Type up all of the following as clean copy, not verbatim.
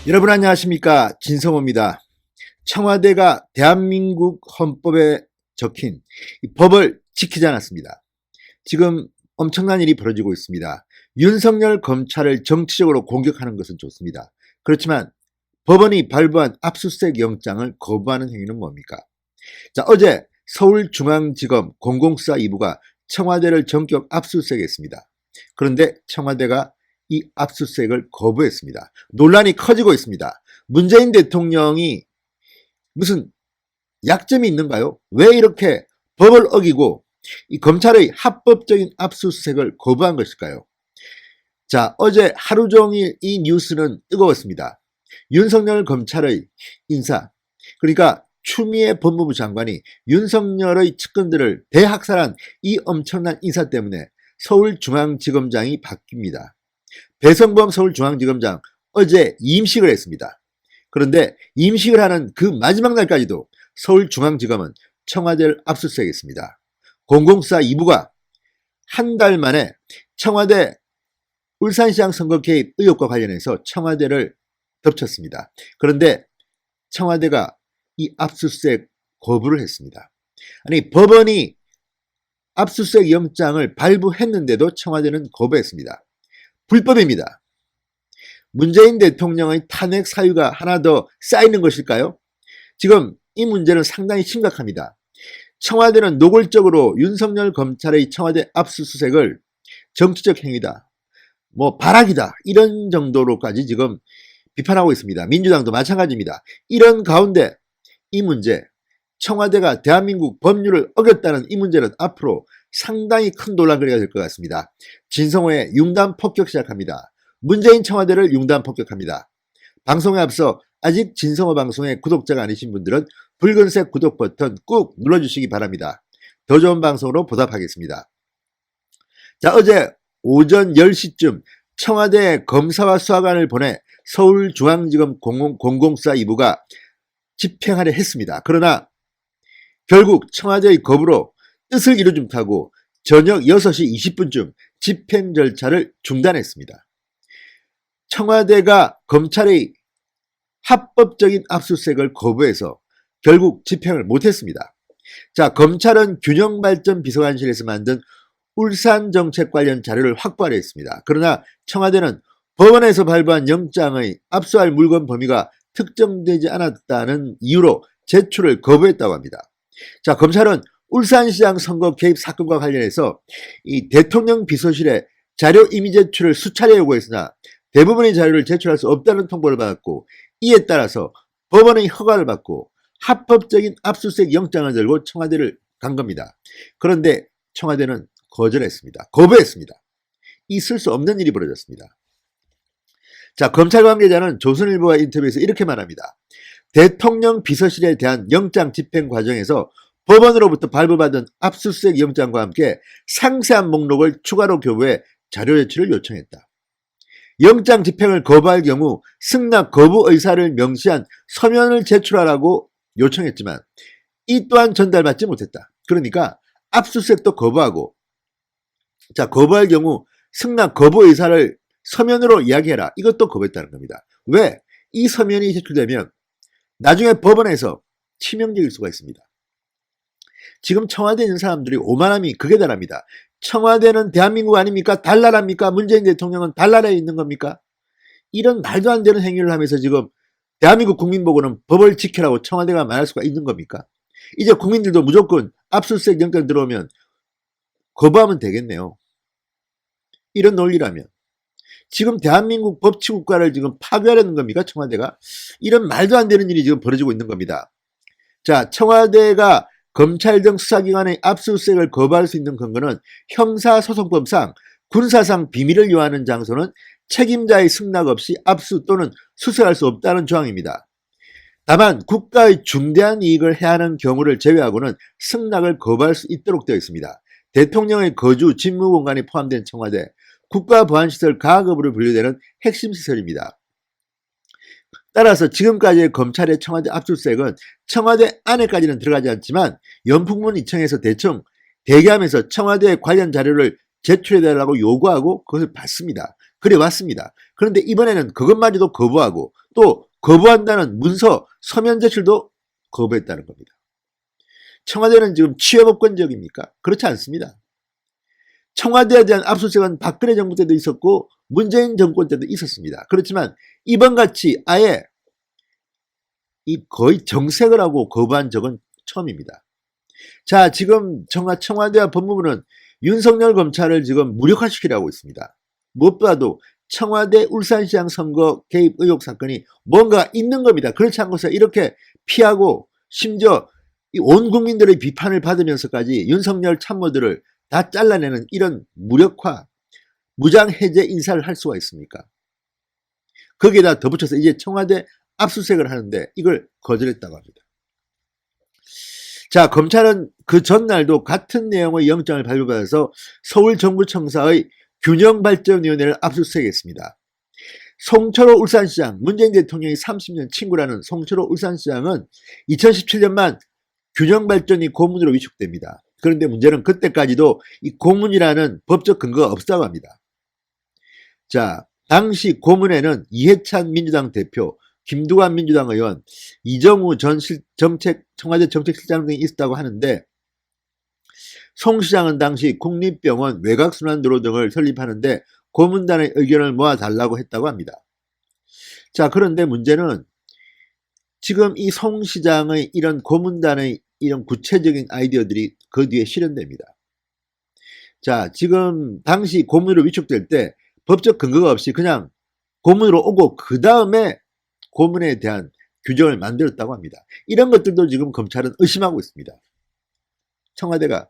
여러분 안녕하십니까, 진성호입니다. 청와대가 대한민국 헌법에 적힌 이 법을 지키지 않았습니다. 지금 엄청난 일이 벌어지고 있습니다. 윤석열 검찰을 정치적으로 공격하는 것은 좋습니다. 그렇지만 법원이 발부한 압수수색 영장을 거부하는 행위는 뭡니까? 자, 어제 서울중앙지검 공공수사 2부가 청와대를 전격 압수수색했습니다. 그런데 청와대가 이 압수수색을 거부했습니다. 논란이 커지고 있습니다. 문재인 대통령이 무슨 약점이 있는가요? 왜 이렇게 법을 어기고 이 검찰의 합법적인 압수수색을 거부한 것일까요? 자, 어제 하루 종일 이 뉴스는 뜨거웠습니다. 윤석열 검찰의 인사, 그러니까 추미애 법무부 장관이 윤석열의 측근들을 대학살한 이 엄청난 인사 때문에 서울중앙지검장이 바뀝니다. 배성범 서울중앙지검장 어제 임식을 했습니다. 그런데 임식을 하는 그 마지막 날까지도 서울중앙지검은 청와대를 압수수색했습니다. 공공수사 2부가 한 달 만에 청와대 울산시장 선거 개입 의혹과 관련해서 청와대를 덮쳤습니다. 그런데 청와대가 이 압수수색 거부를 했습니다. 아니, 법원이 압수수색 영장을 발부했는데도 청와대는 거부했습니다. 불법입니다. 문재인 대통령의 탄핵 사유가 하나 더 쌓이는 것일까요? 지금 이 문제는 상당히 심각합니다. 청와대는 노골적으로 윤석열 검찰의 청와대 압수수색을 정치적 행위다, 발악이다, 이런 정도로까지 지금 비판하고 있습니다. 민주당도 마찬가지입니다. 이런 가운데 이 문제, 청와대가 대한민국 법률을 어겼다는 이 문제는 앞으로 상당히 큰 논란거리가 될 것 같습니다. 진성호의 융단 폭격 시작합니다. 문재인 청와대를 융단 폭격합니다. 방송에 앞서 아직 진성호 방송의 구독자가 아니신 분들은 붉은색 구독 버튼 꾹 눌러주시기 바랍니다. 더 좋은 방송으로 보답하겠습니다. 자, 어제 오전 10시쯤 청와대 검사와 수사관을 보내 서울중앙지검 공공수사 2부가 집행하려 했습니다. 그러나 결국 청와대의 거부로 뜻을 이루지 못하고 저녁 6시 20분쯤 집행 절차를 중단했습니다. 청와대가 검찰의 합법적인 압수수색을 거부해서 결국 집행을 못했습니다. 자, 검찰은 균형발전 비서관실에서 만든 울산정책 관련 자료를 확보하려 했습니다. 그러나 청와대는 법원에서 발부한 영장의 압수할 물건 범위가 특정되지 않았다는 이유로 제출을 거부했다고 합니다. 자, 검찰은 울산시장 선거 개입 사건과 관련해서 이 대통령 비서실에 자료 임의 제출을 수차례 요구했으나 대부분의 자료를 제출할 수 없다는 통보를 받았고, 이에 따라서 법원의 허가를 받고 합법적인 압수수색 영장을 들고 청와대를 간 겁니다. 그런데 청와대는 거절했습니다. 거부했습니다. 있을 수 없는 일이 벌어졌습니다. 자, 검찰 관계자는 조선일보와 인터뷰에서 이렇게 말합니다. 대통령 비서실에 대한 영장 집행 과정에서 법원으로부터 발부받은 압수수색 영장과 함께 상세한 목록을 추가로 교부해 자료 제출을 요청했다. 영장 집행을 거부할 경우 승낙 거부 의사를 명시한 서면을 제출하라고 요청했지만 이 또한 전달받지 못했다. 그러니까 압수수색도 거부하고, 자, 거부할 경우 승낙 거부 의사를 서면으로 이야기해라, 이것도 거부했다는 겁니다. 왜? 이 서면이 제출되면 나중에 법원에서 치명적일 수가 있습니다. 지금 청와대에 있는 사람들이 오만함이 극에 달합니다. 청와대는 대한민국 아닙니까? 달나라입니까? 문재인 대통령은 달나라에 있는 겁니까? 이런 말도 안 되는 행위를 하면서 지금 대한민국 국민 보고는 법을 지키라고 청와대가 말할 수가 있는 겁니까? 이제 국민들도 무조건 압수수색 영장 들어오면 거부하면 되겠네요. 이런 논리라면 지금 대한민국 법치국가를 지금 파괴하려는 겁니까? 청와대가? 이런 말도 안 되는 일이 지금 벌어지고 있는 겁니다. 자, 청와대가 검찰 등 수사기관의 압수수색을 거부할 수 있는 근거는 형사소송법상 군사상 비밀을 요하는 장소는 책임자의 승낙 없이 압수 또는 수색할 수 없다는 조항입니다. 다만 국가의 중대한 이익을 해하는 경우를 제외하고는 승낙을 거부할 수 있도록 되어 있습니다. 대통령의 거주 직무공간이 포함된 청와대, 국가보안시설 가급으로 분류되는 핵심 시설입니다. 따라서 지금까지의 검찰의 청와대 압수수색은 청와대 안에까지는 들어가지 않지만 연풍문 2층에서 대충 대기하면서 청와대 관련 자료를 제출해달라고 요구하고 그것을 받습니다. 그래 왔습니다. 그런데 이번에는 그것마저도 거부하고 또 거부한다는 문서 서면 제출도 거부했다는 겁니다. 청와대는 지금 취업업권적입니까? 그렇지 않습니다. 청와대에 대한 압수수색은 박근혜 정부 때도 있었고 문재인 정권 때도 있었습니다. 그렇지만 이번같이 아예 거의 정색을 하고 거부한 적은 처음입니다. 자, 지금 청와대와 법무부는 윤석열 검찰을 지금 무력화시키려고 있습니다. 무엇보다도 청와대 울산시장 선거 개입 의혹 사건이 뭔가 있는 겁니다. 그렇지 않고서 이렇게 피하고 심지어 온 국민들의 비판을 받으면서까지 윤석열 참모들을 다 잘라내는 이런 무력화, 무장해제 인사를 할 수가 있습니까? 거기에다 덧붙여서 이제 청와대 압수수색을 하는데 이걸 거절했다고 합니다. 자, 검찰은 그 전날도 같은 내용의 영장을 발부받아서 서울정부청사의 균형발전위원회를 압수수색했습니다. 송철호 울산시장, 문재인 대통령이 30년 친구라는 송철호 울산시장은 2017년만 균형발전이 고문으로 위촉됩니다. 그런데 문제는 그때까지도 이 고문이라는 법적 근거가 없다고 합니다. 자, 당시 고문에는 이해찬 민주당 대표, 김두관 민주당 의원, 이정우 전 청와대 정책실장 등이 있었다고 하는데 송 시장은 당시 국립병원 외곽순환도로 등을 설립하는데 고문단의 의견을 모아달라고 했다고 합니다. 자, 그런데 문제는 지금 이 송 시장의 이런 고문단의 이런 구체적인 아이디어들이 그 뒤에 실현됩니다. 자, 지금 당시 고문으로 위촉될 때 법적 근거가 없이 그냥 고문으로 오고 그 다음에 고문에 대한 규정을 만들었다고 합니다. 이런 것들도 지금 검찰은 의심하고 있습니다. 청와대가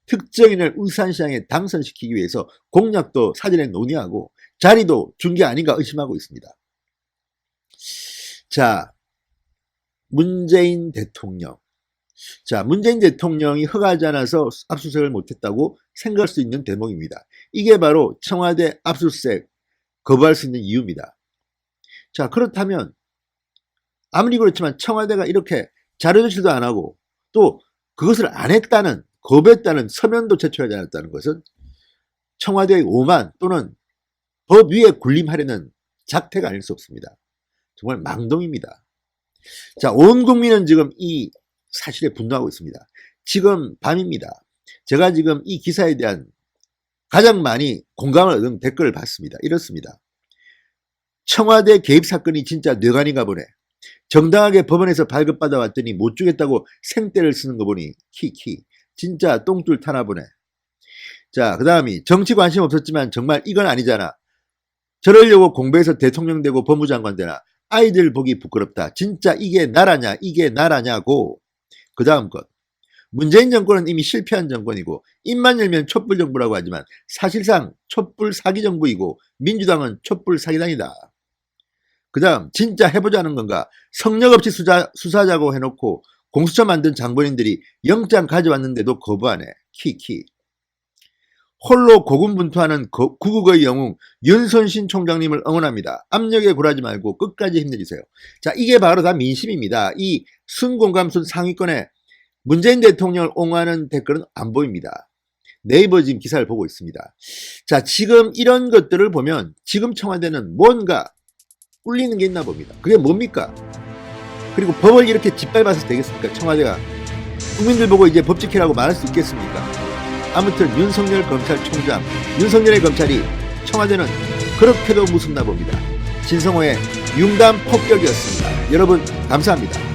특정인을 울산시장에 당선시키기 위해서 공약도 사전에 논의하고 자리도 준 게 아닌가 의심하고 있습니다. 자, 문재인 대통령. 자, 문재인 대통령이 허가하지 않아서 압수수색을 못했다고 생각할 수 있는 대목입니다. 이게 바로 청와대 압수수색 거부할 수 있는 이유입니다. 자, 그렇다면 아무리 그렇지만 청와대가 이렇게 자료 제출도 안 하고 또 그것을 안 했다는, 거부했다는 서면도 제출하지 않았다는 것은 청와대의 오만 또는 법 위에 군림하려는 작태가 아닐 수 없습니다. 정말 망동입니다. 자, 온 국민은 지금 이 사실에 분노하고 있습니다. 지금 밤입니다. 제가 지금 이 기사에 대한 가장 많이 공감을 얻은 댓글을 봤습니다. 이렇습니다. 청와대 개입 사건이 진짜 뇌관인가 보네. 정당하게 법원에서 발급받아 왔더니 못 주겠다고 생떼를 쓰는 거 보니 키키. 진짜 똥줄 타나 보네. 자, 그 다음이 정치 관심 없었지만 정말 이건 아니잖아. 저러려고 공부해서 대통령 되고 법무장관 되나. 아이들 보기 부끄럽다. 진짜 이게 나라냐, 이게 나라냐고. 그 다음 것. 문재인 정권은 이미 실패한 정권이고 입만 열면 촛불 정부라고 하지만 사실상 촛불 사기 정부이고 민주당은 촛불 사기당이다. 그 다음 진짜 해보자는 건가. 성역 없이 수사자고 해놓고 공수처 만든 장본인들이 영장 가져왔는데도 거부하네. 키키. 홀로 고군분투하는 구국의 영웅 윤선신 총장님을 응원합니다. 압력에 굴하지 말고 끝까지 힘내주세요. 자, 이게 바로 다 민심입니다. 이 순공감순 상위권에 문재인 대통령을 옹호하는 댓글은 안 보입니다. 네이버 지금 기사를 보고 있습니다. 자, 지금 이런 것들을 보면 지금 청와대는 뭔가 꿀리는 게 있나 봅니다. 그게 뭡니까? 그리고 법을 이렇게 짓밟아서 되겠습니까? 청와대가 국민들 보고 이제 법 지키라고 말할 수 있겠습니까? 아무튼 윤석열 검찰총장, 윤석열의 검찰이 청와대는 그렇게도 무섭나 봅니다. 진성호의 융단 폭격이었습니다. 여러분 감사합니다.